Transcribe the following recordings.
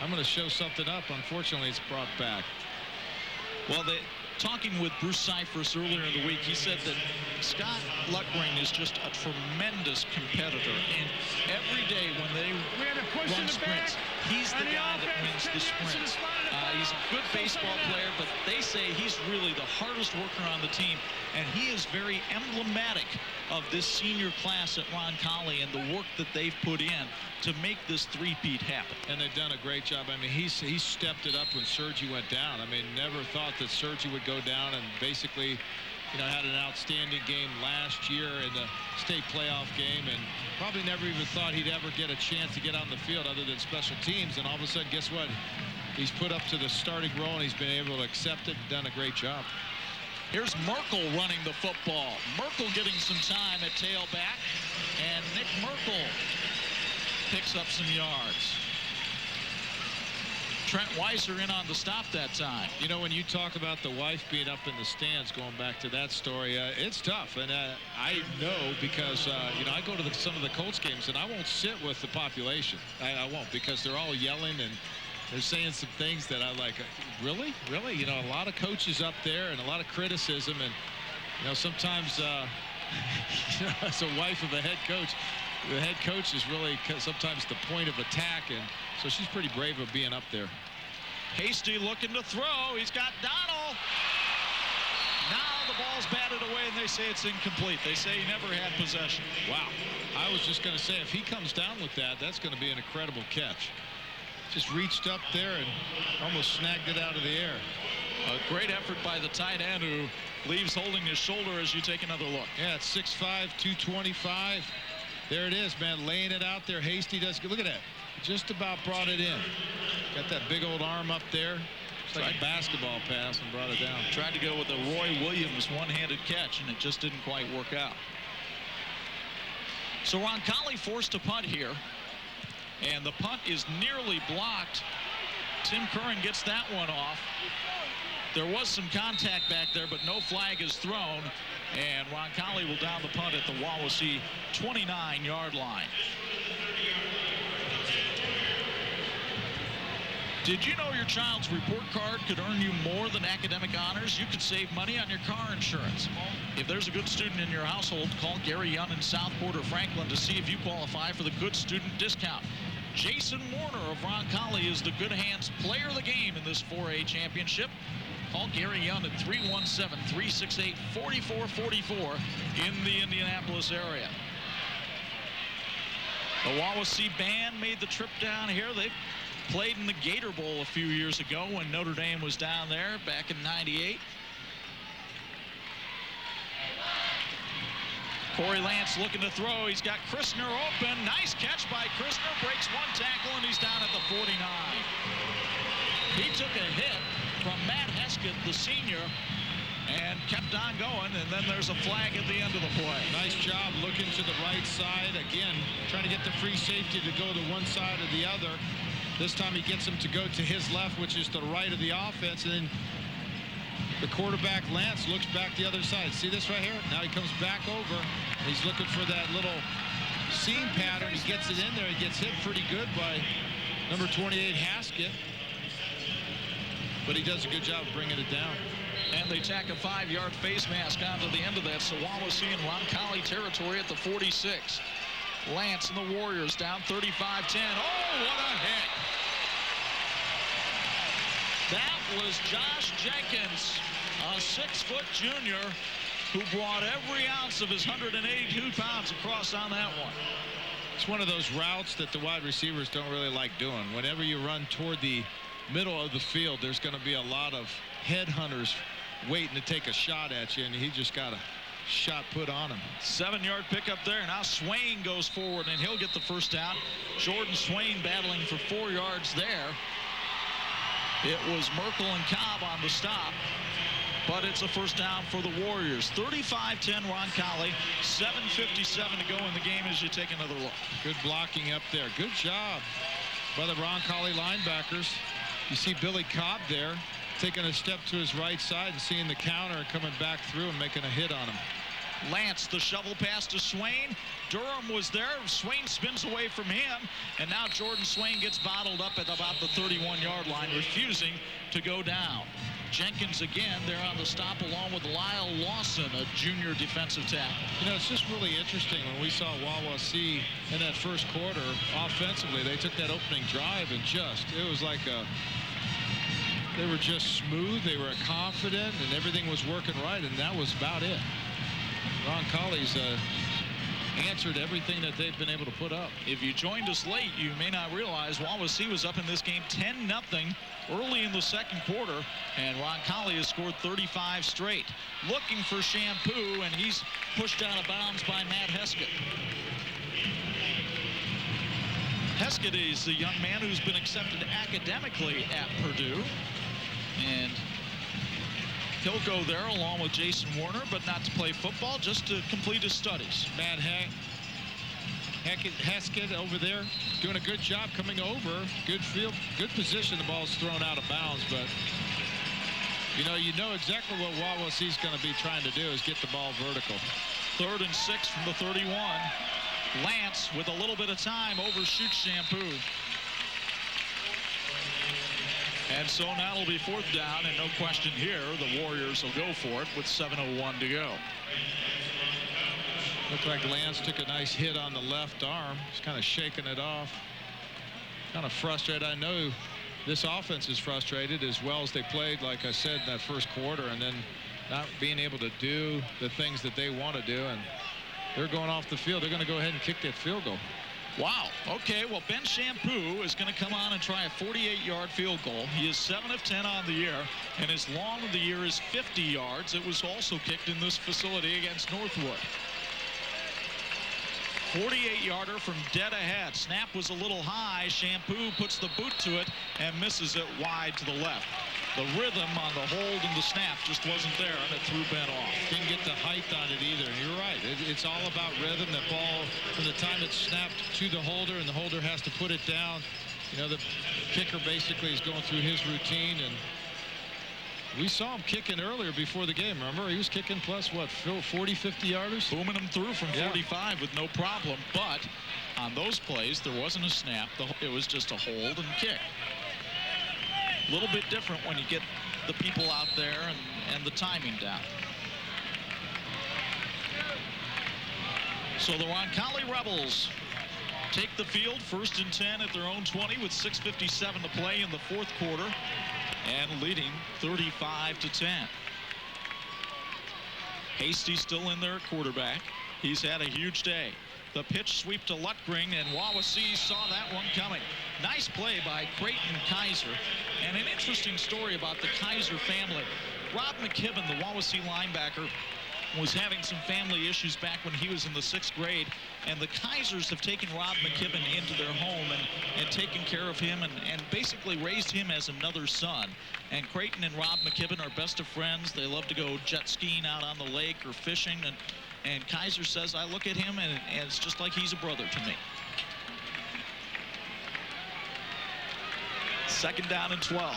I'm going to show something up. Unfortunately, it's brought back. Well, talking with Bruce Cyphers earlier in the week, he said that Scott Luckring is just a tremendous competitor. And every day when they run sprints, he's the guy that wins the sprints. He's a good baseball player, but they say he's really the hardest worker on the team. And he is very emblematic of this senior class at Roncalli and the work that they've put in to make this three-peat happen. And they've done a great job. I mean, he stepped it up when Sergi went down. I mean, never thought that Sergi would go down, and basically, you know, had an outstanding game last year in the state playoff game, and probably never even thought he'd ever get a chance to get on the field other than special teams. And all of a sudden, guess what? He's put up to the starting role, and he's been able to accept it and done a great job. Here's Merkel running the football. Merkel getting some time at tailback, and Nick Merkel picks up some yards. Trent Weiser in on the stop that time. You know, when you talk about the wife being up in the stands, going back to that story, it's tough. And I know because, you know, I go to some of the Colts games, and I won't sit with the population. I won't, because they're all yelling and they're saying some things that I like. Really? Really? You know, a lot of coaches up there and a lot of criticism. And, you know, sometimes, you know, as a wife of a head coach, the head coach is really sometimes the point of attack, and so she's pretty brave of being up there. Hasty looking to throw. He's got Donald. Now the ball's batted away, and they say it's incomplete. They say he never had possession. Wow. I was just going to say, if he comes down with that, that's going to be an incredible catch. Just reached up there and almost snagged it out of the air. A great effort by the tight end, who leaves holding his shoulder as you take another look. Yeah, it's 6'5", 225. There it is, man, laying it out there. Hasty does good. Look at that. Just about brought it in. Got that big old arm up there. It's like a basketball pass, and brought it down. Tried to go with the Roy Williams one-handed catch, and it just didn't quite work out. So Roncalli forced a punt here, and the punt is nearly blocked. Tim Curran gets that one off. There was some contact back there, but no flag is thrown, and Roncalli will down the punt at the Wawasee 29-yard line. Did you know your child's report card could earn you more than academic honors? You could save money on your car insurance. If there's a good student in your household, call Gary Young in Southport or Franklin to see if you qualify for the good student discount. Jason Warner of Roncalli is the Good Hands player of the game in this 4A championship. Call Gary Young at 317-368-4444 in the Indianapolis area. The Wawasee band made the trip down here. They played in the Gator Bowl a few years ago when Notre Dame was down there back in '98. Corey Lance looking to throw. He's got Christner open. Nice catch by Christner. Breaks one tackle, and he's down at the 49. He took a hit from Matt Heskett, the senior, and kept on going, and then there's a flag at the end of the play. Nice job looking to the right side. Again, trying to get the free safety to go to one side or the other. This time he gets him to go to his left, which is the right of the offense, and then the quarterback, Lance, looks back the other side. See this right here? Now he comes back over. He's looking for that little seam pattern. He gets it in there. He gets hit pretty good by number 28, Haskett. But he does a good job of bringing it down. And they tack a 5-yard face mask onto the end of that. So Wawasee in Roncalli territory at the 46. Lance and the Warriors down 35-10. Oh, what a hit. That was Josh Jenkins, a 6-foot junior who brought every ounce of his 182 pounds across on that one. It's one of those routes that the wide receivers don't really like doing. Whenever you run toward the middle of the field, there's going to be a lot of headhunters waiting to take a shot at you, and he just got a shot put on him. 7-yard pickup there. Now Swain goes forward, and he'll get the first down. Jordan Swain battling for 4 yards there. It was Merkel and Cobb on the stop, but it's a first down for the Warriors. 35-10 Roncalli. 7:57 to go in the game as you take another look. Good blocking up there. Good job by the Roncalli linebackers. You see Billy Cobb there taking a step to his right side and seeing the counter and coming back through and making a hit on him. Lance, the shovel pass to Swain. Durham was there. Swain spins away from him. And now Jordan Swain gets bottled up at about the 31-yard line, refusing to go down. Jenkins again there on the stop along with Lyle Lawson, a junior defensive tackle. You know, it's just really interesting when we saw Wawasee in that first quarter offensively. They took that opening drive and it was like they were just smooth. They were confident and everything was working right, and that was about it. Roncalli's answered everything that they've been able to put up. If you joined us late, you may not realize Wawasee was up in this game 10-0 early in the second quarter, and Roncalli has scored 35 straight. Looking for Shampoo, and he's pushed out of bounds by Matt Heskett. Heskett is the young man who's been accepted academically at Purdue, and he'll go there along with Jason Warner, but not to play football, just to complete his studies. Matt Heskett over there doing a good job coming over. Good field, good position. The ball's thrown out of bounds, but you know exactly what Wawasee's going to be trying to do is get the ball vertical. 3rd and 6 from the 31. Lance with a little bit of time overshoots Shampoo. And so now it'll be 4th down, and no question here, the Warriors will go for it with 7:01 to go. Looked like Lance took a nice hit on the left arm. He's kind of shaking it off. Kind of frustrated. I know this offense is frustrated as well as they played, like I said, in that first quarter, and then not being able to do the things that they want to do, and they're going off the field. They're going to go ahead and kick that field goal. Wow. Okay, well, Ben Shampoo is going to come on and try a 48-yard field goal. He is 7 of 10 on the year, and his long of the year is 50 yards. It was also kicked in this facility against Northwood. 48-yarder from dead ahead. Snap was a little high. Shampoo puts the boot to it and misses it wide to the left. The rhythm on the hold and the snap just wasn't there, and it threw Ben off. Didn't get the height on it either. And you're right. It's all about rhythm. The ball, from the time it's snapped to the holder, and the holder has to put it down. The kicker basically is going through his routine, and we saw him kicking earlier before the game. Remember, he was kicking plus, what, 40, 50-yarders? Booming him through from 45 with no problem. But on those plays, there wasn't a snap. It was just a hold and kick. A little bit different when you get the people out there and the timing down. So the Roncalli Rebels take the field, 1st and 10 at their own 20 with 6:57 to play in the 4th quarter, and leading 35-10. Hasty still in there at quarterback. He's had a huge day. The pitch sweep to Lutgring, and Wawasee saw that one coming. Nice play by Creighton Kaiser. And an interesting story about the Kaiser family. Rob McKibben, the Wawasee linebacker, was having some family issues back when he was in the 6th grade, and the Kaisers have taken Rob McKibben into their home and taken care of him and basically raised him as another son. And Creighton and Rob McKibben are best of friends. They love to go jet skiing out on the lake or fishing, and Kaiser says, I look at him and it's just like he's a brother to me. 2nd down and 12.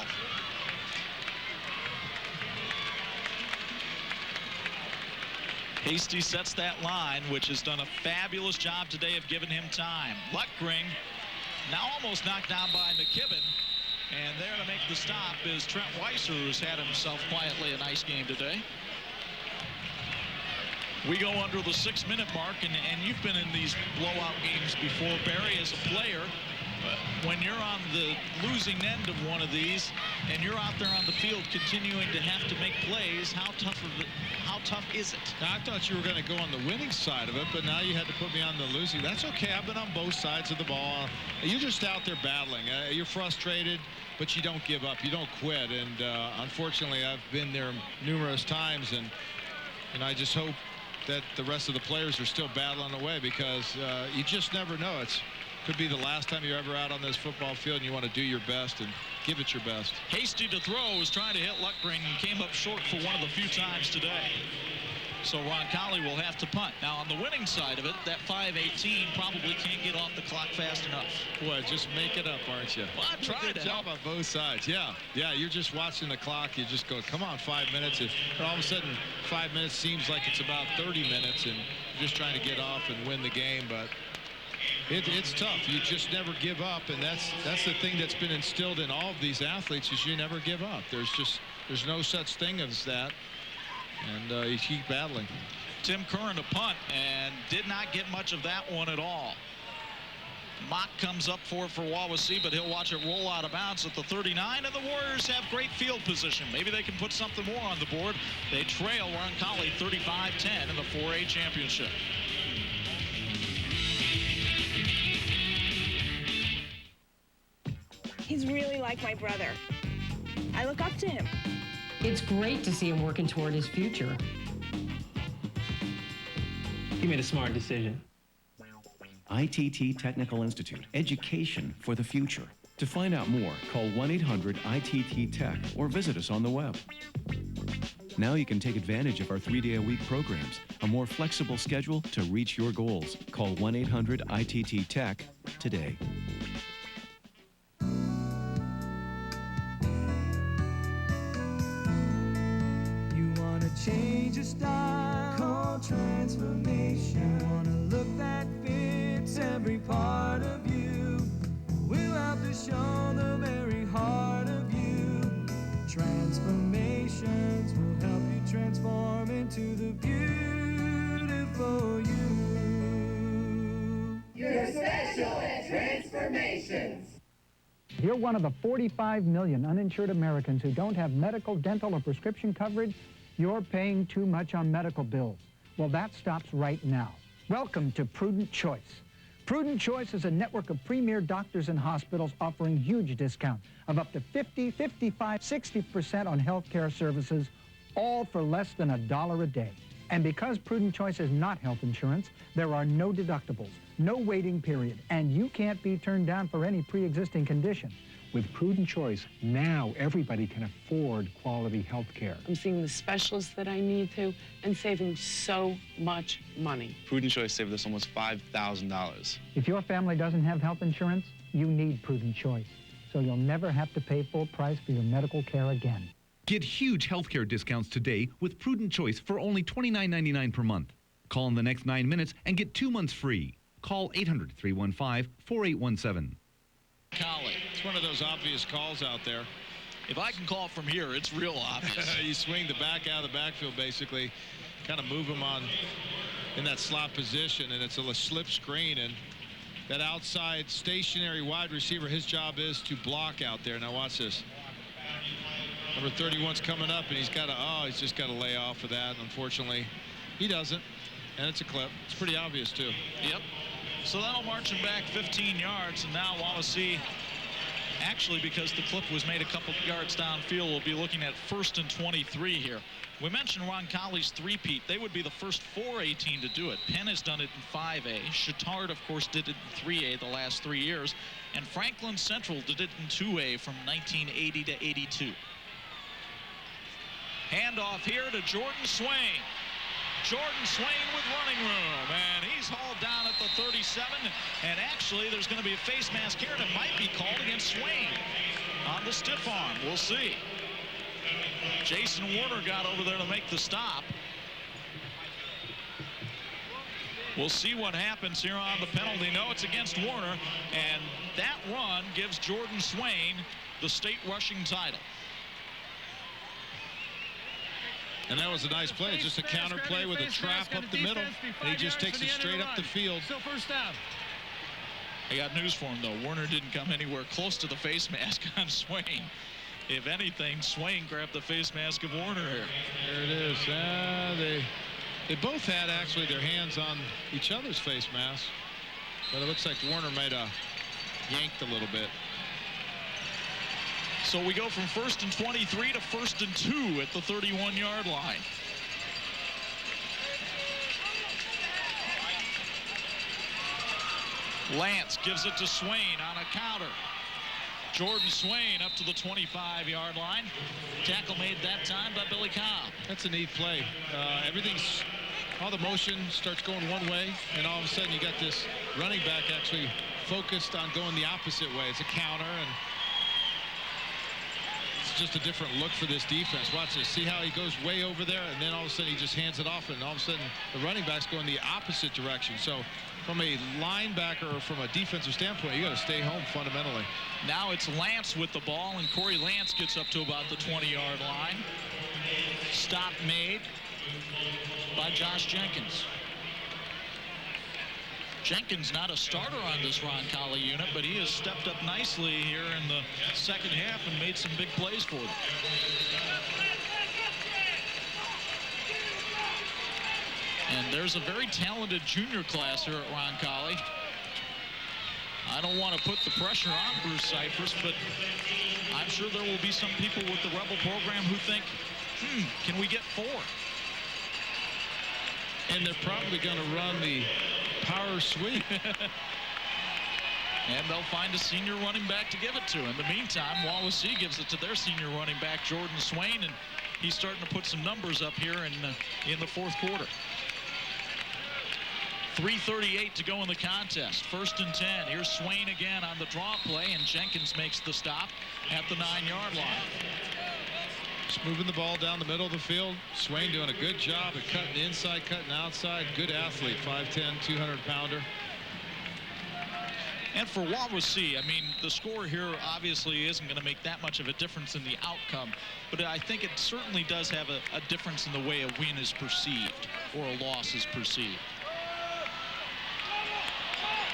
Hasty sets that line, which has done a fabulous job today of giving him time. Lutgring now almost knocked down by McKibben. And there to make the stop is Trent Weiser, who's had himself quietly a nice game today. We go under the 6-minute mark, and you've been in these blowout games before, Barry, as a player. When you're on the losing end of one of these and you're out there on the field continuing to have to make plays, how tough is it? Now, I thought you were going to go on the winning side of it, but now you had to put me on the losing. That's okay. I've been on both sides of the ball. You're just out there battling. You're frustrated, but you don't give up. You don't quit. And unfortunately, I've been there numerous times, and I just hope that the rest of the players are still battling away, because you just never know. It could be the last time you're ever out on this football field, and you want to do your best and give it your best. Hasty to throw, was trying to hit Lutgring and came up short for one of the few times today. So Roncalli will have to punt. Now, on the winning side of it, that 5:18 probably can't get off the clock fast enough. Boy, just make it up, aren't you? Well, I'm trying to job help. on both sides. Yeah, you're just watching the clock. You just go, come on, 5 minutes. And all of a sudden, 5 minutes seems like it's about 30 minutes, and you're just trying to get off and win the game. But it's tough. You just never give up, and that's the thing that's been instilled in all of these athletes is you never give up. There's no such thing as that. And you keep battling. Tim Curran to punt and did not get much of that one at all. Mock comes up for Wawasee, but he'll watch it roll out of bounds at the 39, and the Warriors have great field position. Maybe they can put something more on the board. They trail Roncalli 35-10 in the 4A championship. He's really like my brother. I look up to him. It's great to see him working toward his future. He made a smart decision. ITT Technical Institute, education for the future. To find out more, call 1-800-ITT-TECH or visit us on the web. Now you can take advantage of our 3-day-a-week programs, a more flexible schedule to reach your goals. Call 1-800-ITT-TECH today. Change your style, call transformation. You wanna look that fits every part of you. We'll have to show the very heart of you. Transformations will help you transform into the beautiful you. You're special at Transformations. If you're one of the 45 million uninsured Americans who don't have medical, dental, or prescription coverage, you're paying too much on medical bills. Well, that stops right now. Welcome to Prudent Choice. Prudent Choice is a network of premier doctors and hospitals offering huge discounts of up to 50, 55, 60% on health care services, all for less than $1 a day. And because Prudent Choice is not health insurance, there are no deductibles, no waiting period, and you can't be turned down for any pre-existing condition. With Prudent Choice, now everybody can afford quality health care. I'm seeing the specialists that I need to and saving so much money. Prudent Choice saved us almost $5,000. If your family doesn't have health insurance, you need Prudent Choice, so you'll never have to pay full price for your medical care again. Get huge healthcare discounts today with Prudent Choice for only $29.99 per month. Call in the next 9 minutes and get 2 months free. Call 800-315-4817. It's one of those obvious calls out there. If I can call from here, it's real obvious. You swing the back out of the backfield, basically, kind of move them on in that slot position, and it's a slip screen. And that outside stationary wide receiver, his job is to block out there. Now watch this. Number 31's coming up, and he's just got to lay off of that. Unfortunately, he doesn't, and it's a clip. It's pretty obvious too. Yep. So that'll march him back 15 yards, and now Wawasee, actually, because the clip was made a couple yards downfield, we'll be looking at 1st and 23 here. We mentioned Roncalli's three-peat. They would be the first 4A team to do it. Penn has done it in 5A. Chittard, of course, did it in 3A the last 3 years. And Franklin Central did it in 2A from 1980 to 82. Handoff here to Jordan Swain. Jordan Swain with running room, and he's hauled down at the 37, and actually there's going to be a face mask here, and it might be called against Swain on the stiff arm. We'll see. Jason Warner got over there to make the stop. We'll see what happens here on the penalty. No, it's against Warner, and that run gives Jordan Swain the state rushing title. And that was a nice play, just a counter play with a trap up the middle, and he just takes it straight up the field. Still first down. I got news for him, though. Warner didn't come anywhere close to the face mask on Swain. If anything, Swain grabbed the face mask of Warner here. There it is. They both had, actually, their hands on each other's face masks, but it looks like Warner might have yanked a little bit. So we go from 1st and 23 to 1st and 2 at the 31-yard line. Lance gives it to Swain on a counter. Jordan Swain up to the 25-yard line. Tackle made that time by Billy Cobb. That's a neat play. All the motion starts going one way, and all of a sudden you got this running back actually focused on going the opposite way. It's a counter, and it's just a different look for this defense. Watch this. See how he goes way over there, and then all of a sudden he just hands it off, and all of a sudden the running back's going the opposite direction. So from a linebacker or from a defensive standpoint, you got to stay home fundamentally. Now it's Lance with the ball, and Corey Lance gets up to about the 20-yard line. Stop made by Josh Jenkins. Jenkins not a starter on this Roncalli unit, but he has stepped up nicely here in the second half and made some big plays for them. And there's a very talented junior class here at Roncalli. I don't want to put the pressure on Bruce Cypress, but I'm sure there will be some people with the Rebel program who think, can we get 4? And they're probably going to run the power sweep. And they'll find a senior running back to give it to. In the meantime, Wawasee gives it to their senior running back, Jordan Swain, and he's starting to put some numbers up here in the fourth quarter. 3:38 to go in the contest. 1st and 10. Here's Swain again on the draw play, and Jenkins makes the stop at the 9-yard line. Just moving the ball down the middle of the field. Swain doing a good job at cutting inside, cutting outside. Good athlete, 5'10", 200-pounder. And for Wawasee, I mean, the score here obviously isn't going to make that much of a difference in the outcome, but I think it certainly does have a difference in the way a win is perceived or a loss is perceived.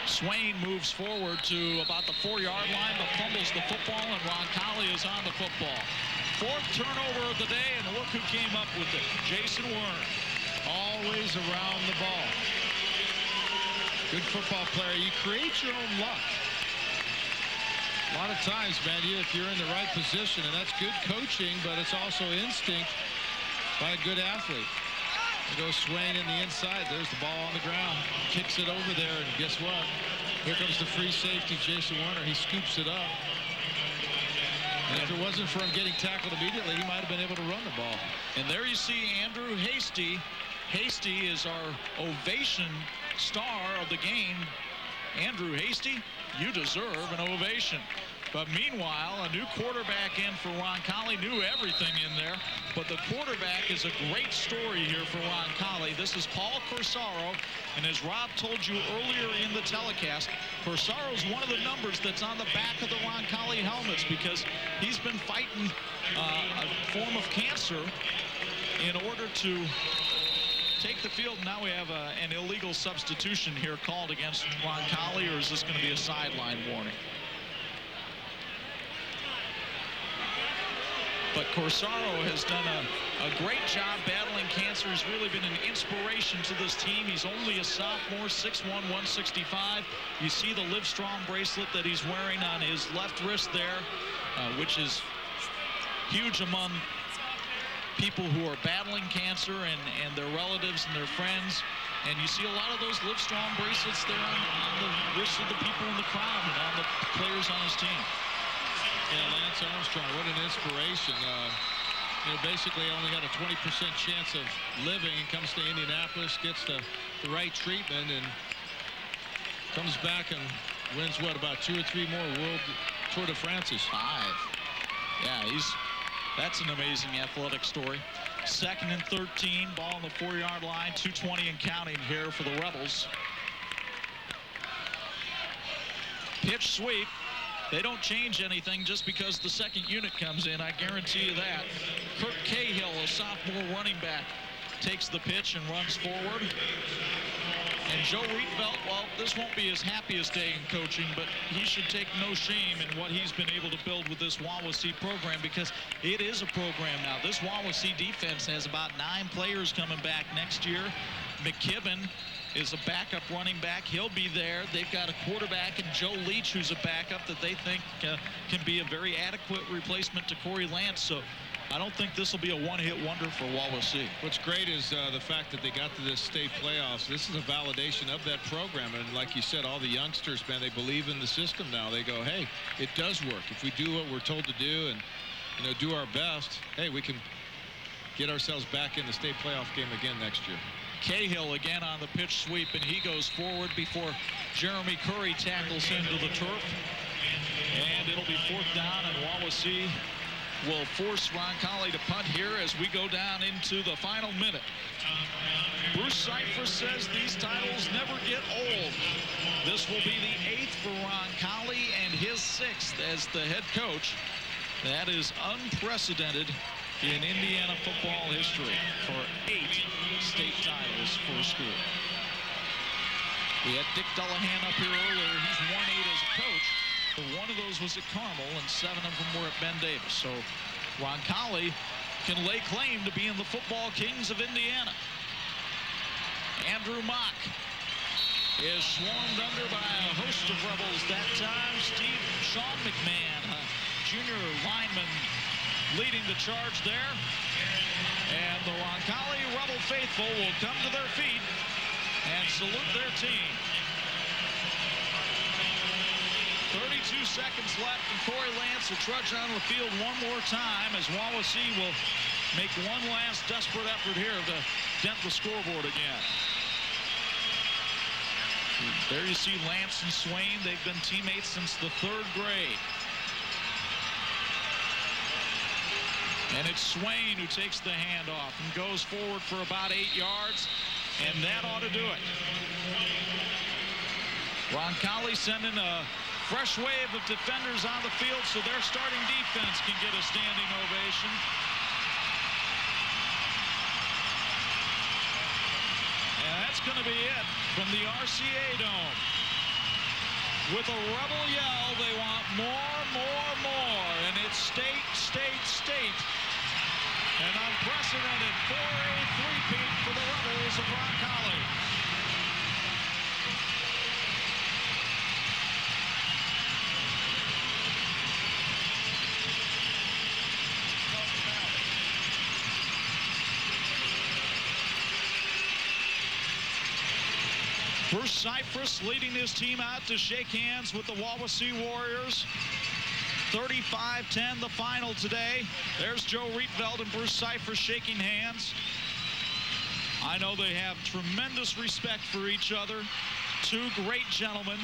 Swain moves forward to about the 4-yard line, but fumbles the football, and Roncalli is on the football. 4th turnover of the day, and look who came up with it. Jason Werner. Always around the ball. Good football player. You create your own luck. A lot of times, man, if you're in the right position, and that's good coaching, but it's also instinct by a good athlete. There goes Swain in the inside. There's the ball on the ground. Kicks it over there, and guess what? Here comes the free safety, Jason Werner. He scoops it up. And if it wasn't for him getting tackled immediately, he might have been able to run the ball. And there you see Andrew Hasty. Hasty is our ovation star of the game. Andrew Hasty, you deserve an ovation. But meanwhile, a new quarterback in for Roncalli, knew everything in there. But the quarterback is a great story here for Roncalli. This is Paul Corsaro, and as Rob told you earlier in the telecast, Corsaro is one of the numbers that's on the back of the Roncalli helmets because he's been fighting a form of cancer in order to take the field. Now we have an illegal substitution here called against Roncalli, or is this going to be a sideline warning? But Corsaro has done a great job battling cancer. He's really been an inspiration to this team. He's only a sophomore, 6'1", 165. You see the Livestrong bracelet that he's wearing on his left wrist there, which is huge among people who are battling cancer and their relatives and their friends. And you see a lot of those Livestrong bracelets there on the wrists of the people in the crowd and on the players on his team. Yeah, Lance Armstrong, what an inspiration. Basically only got a 20% chance of living and comes to Indianapolis, gets the right treatment, and comes back and wins, what, about 2 or 3 more World Tour de France's? 5. Yeah, that's an amazing athletic story. 2nd and 13, ball on the 4-yard line, 2:20 and counting here for the Rebels. Pitch sweep. They don't change anything just because the second unit comes in, I guarantee you that. Kurt Cahill, a sophomore running back, takes the pitch and runs forward. And Joe Rietveld, well, this won't be his happiest day in coaching, but he should take no shame in what he's been able to build with this Wawasee program, because it is a program now. This Wawasee defense has about 9 players coming back next year. McKibben is a backup running back. He'll be there. They've got a quarterback in Joe Leach, who's a backup that they think can be a very adequate replacement to Corey Lance. So I don't think this will be a one-hit wonder for Wawasee. What's great is the fact that they got to this state playoffs. This is a validation of that program. And like you said, all the youngsters, man, they believe in the system now. They go, hey, it does work. If we do what we're told to do and, you know, do our best, hey, we can get ourselves back in the state playoff game again next year. Cahill again on the pitch sweep, and he goes forward before Jeremy Curry tackles him to the turf. And it'll be 4th down, and Wawasee will force Roncalli to punt here as we go down into the final minute. Bruce Cyphers says these titles never get old. This will be the 8th for Roncalli and his 6th as the head coach. That is unprecedented in Indiana football history for 8 state titles for a school. We had Dick Dullahan up here earlier. He's won 8 as a coach. One of those was at Carmel, and 7 of them were at Ben Davis. So Roncalli can lay claim to being the football kings of Indiana. Andrew Mock is swarmed under by a host of rebels that time. Sean McMahon, a junior lineman, leading the charge there. And the Roncalli Rebel faithful will come to their feet and salute their team. 32 seconds left, and Corey Lance will trudge on the field one more time as Wawasee will make one last desperate effort here to dent the scoreboard again. There you see Lance and Swain. They've been teammates since the 3rd grade. And it's Swain who takes the handoff and goes forward for about 8 yards, and that ought to do it. Roncalli sending a fresh wave of defenders on the field so their starting defense can get a standing ovation. And that's going to be it from the RCA Dome. With a rebel yell, they want more, more, more. And it's state, state, state. An unprecedented 4A three-peat for the Rebels of Roncalli. Bruce Cyphers leading his team out to shake hands with the Wawasee Warriors. 35-10 the final today. There's Joe Rietveld and Bruce Cyphers shaking hands. I know they have tremendous respect for each other. 2 great gentlemen.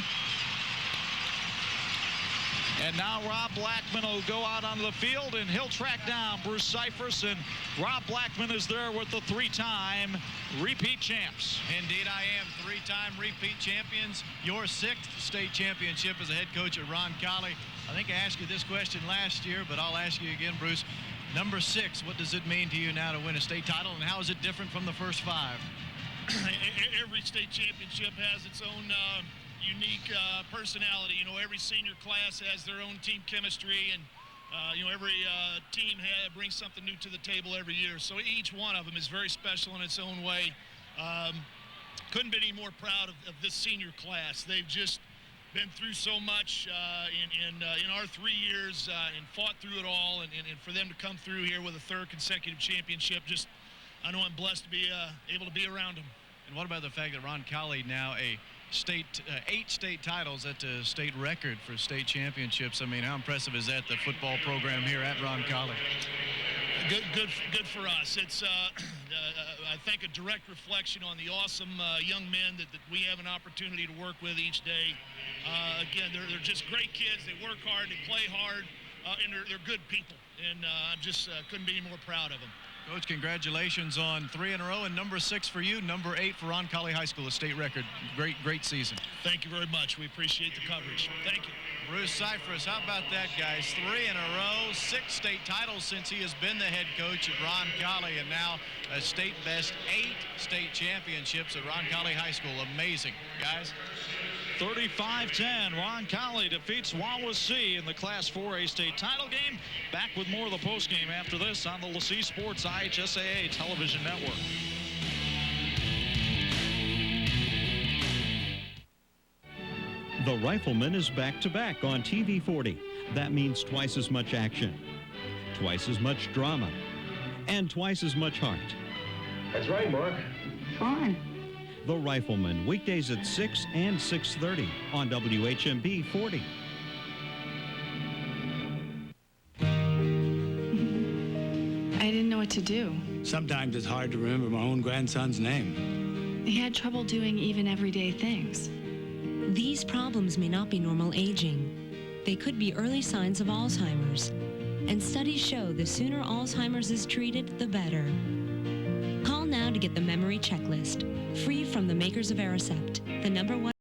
And now Rob Blackman will go out onto the field, and he'll track down Bruce Cyphers. And Rob Blackman is there with the 3-time repeat champs. Indeed, I am. 3-time repeat champions. Your 6th state championship as a head coach at Roncalli. I think I asked you this question last year, but I'll ask you again, Bruce. Number 6, what does it mean to you now to win a state title, and how is it different from the first 5? Every state championship has its own unique personality. You know, every senior class has their own team chemistry, and you know, every team brings something new to the table every year. So each one of them is very special in its own way. Couldn't be any more proud of this senior class. They've just been through so much in our 3 years and fought through it all, and for them to come through here with a 3rd consecutive championship, just I know I'm blessed to be able to be around them. And what about the fact that Roncalli now a state 8 state titles at the state record for state championships? I mean, how impressive is that, the football program here at Roncalli? Good for us. It's I think a direct reflection on the awesome young men that we have an opportunity to work with each day. Again, they're just great kids. They work hard, they play hard, and they're good people. And I just couldn't be any more proud of them. Coach, congratulations on 3 in a row, and number 6 for you, number 8 for Roncalli High School, a state record. Great season. Thank you very much. We appreciate the coverage. Thank you. Bruce Cyphers, how about that, guys? 3 in a row, 6 state titles since he has been the head coach at Roncalli, and now a state best 8 state championships at Roncalli High School. Amazing, guys. 35-10, Roncalli defeats Wawasee in the Class 4A state title game. Back with more of the postgame after this on the LaCie Sports IHSAA television network. The Rifleman is back-to-back on TV 40. That means twice as much action. twice as much drama and twice as much heart. That's right, Mark. Fine. The Rifleman, weekdays at 6 and 6:30 on WHMP 40. I didn't know what to do. Sometimes it's hard to remember my own grandson's name. He had trouble doing even everyday things. These problems may not be normal aging. They could be early signs of Alzheimer's. And studies show the sooner Alzheimer's is treated, the better. Call now to get the memory checklist, free from the makers of Aricept, the #1